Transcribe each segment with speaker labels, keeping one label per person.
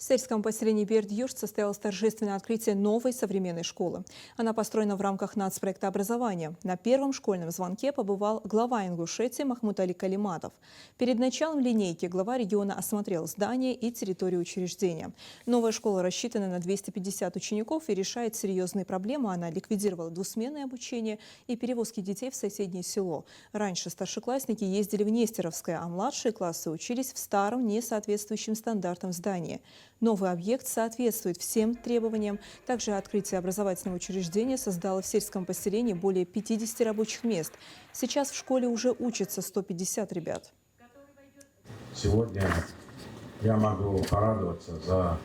Speaker 1: В сельском поселении Бердьюрт состоялось торжественное открытие новой современной школы. Она построена в рамках нацпроекта образования. На первом школьном звонке побывал глава Ингушетии Махмуд Али Калиматов. Перед началом линейки глава региона осмотрел здание и территорию учреждения. Новая школа рассчитана на 250 учеников и решает серьезные проблемы. Она ликвидировала двусменное обучение и перевозки детей в соседнее село. Раньше старшеклассники ездили в Нестеровское, а младшие классы учились в старом, несоответствующем стандартам здании. Новый объект соответствует всем требованиям. Также открытие образовательного учреждения создало в сельском поселении более 50 рабочих мест. Сейчас в школе уже учатся 150 ребят.
Speaker 2: Сегодня я могу порадоваться за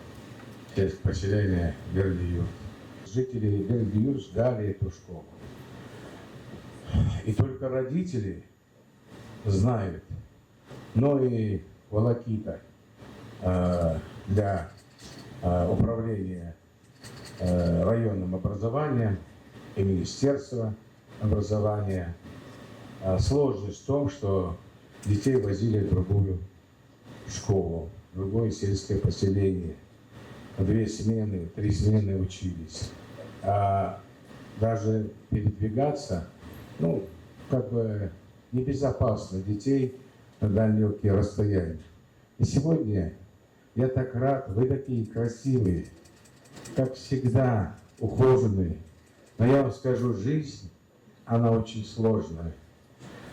Speaker 2: сельское поселение Бердьюрт. Жители Бердьюрт ждали эту школу. И только родители знают, но и волокита для управления районным образованием и Министерства образования. Сложность в том, что детей возили в другую школу, в другое сельское поселение. 2 смены, 3 смены учились. А даже передвигаться, небезопасно детей на далекие расстояния. И сегодня я так рад, вы такие красивые, как всегда, ухоженные. Но я вам скажу, жизнь, она очень сложная.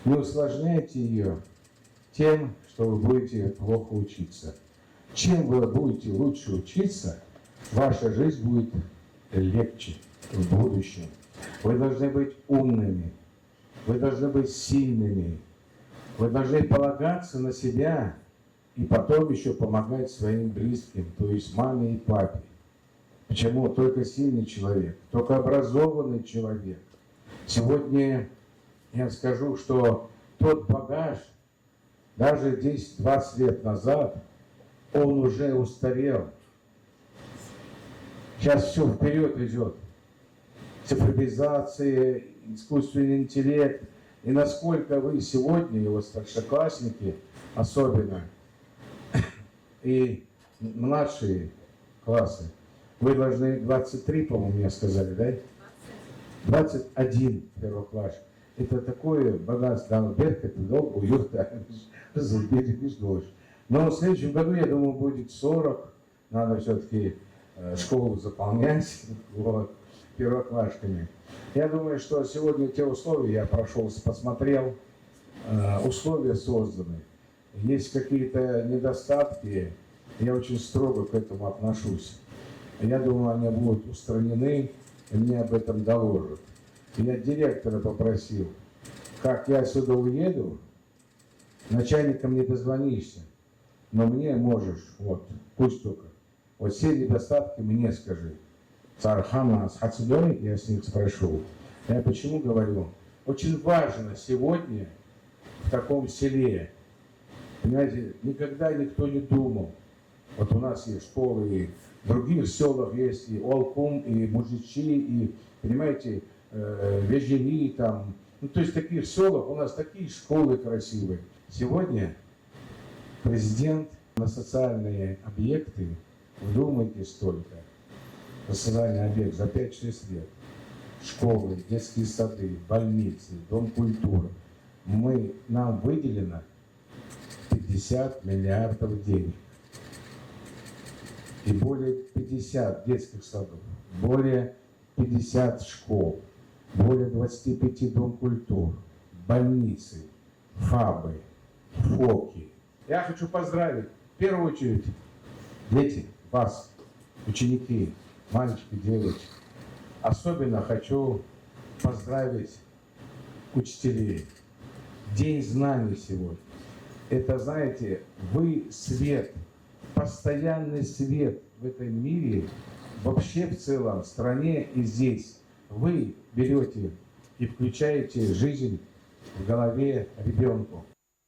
Speaker 2: Не усложняйте ее тем, что вы будете плохо учиться. Чем вы будете лучше учиться, ваша жизнь будет легче в будущем. Вы должны быть умными, вы должны быть сильными, вы должны полагаться на себя и потом еще помогать своим близким, то есть маме и папе. Почему? Только сильный человек, только образованный человек. Сегодня я скажу, что тот багаж, даже 10-20 лет назад, он уже устарел. Сейчас все вперед идет. Цифровизация, искусственный интеллект. И насколько вы сегодня, его старшеклассники особенно, и младшие классы, вы должны 23, по-моему, мне сказали, да? 21 первокласс. Это такое богатство, это долго, уюта, но в следующем году, я думаю, будет 40. Надо все-таки школу заполнять первоклашками. Я думаю, что сегодня те условия, я прошелся, посмотрел, условия созданы. Есть какие-то недостатки, я очень строго к этому отношусь. Я думаю, они будут устранены, и мне об этом доложат. Я директора попросил, как я отсюда уеду, начальником не дозвонишься, но мне можешь, пусть только. Все недостатки мне скажи. Цархана с Хацидой, я с них спрошу. Я почему говорю? Очень важно сегодня в таком селе, понимаете, никогда никто не думал. У нас есть школы, и в других селах есть и Олкум, и Мужичи, и, понимаете, Вежени там. То есть в таких селах у нас такие школы красивые. Сегодня президент на социальные объекты, вдумайтесь только, на социальный объект за 5-6 лет. Школы, детские сады, больницы, дом культуры. Нам выделено 50 миллиардов денег. И более 50 детских садов, более 50 школ, более 25 дом культур, больницы, ФАБы, ФОКи. Я хочу поздравить, в первую очередь, дети, вас, ученики, мальчики, девочки. Особенно хочу поздравить учителей. День знаний сегодня. Это, знаете, вы свет, постоянный свет в этом мире, вообще в целом, в стране и здесь. Вы берете и включаете жизнь в голове ребенку.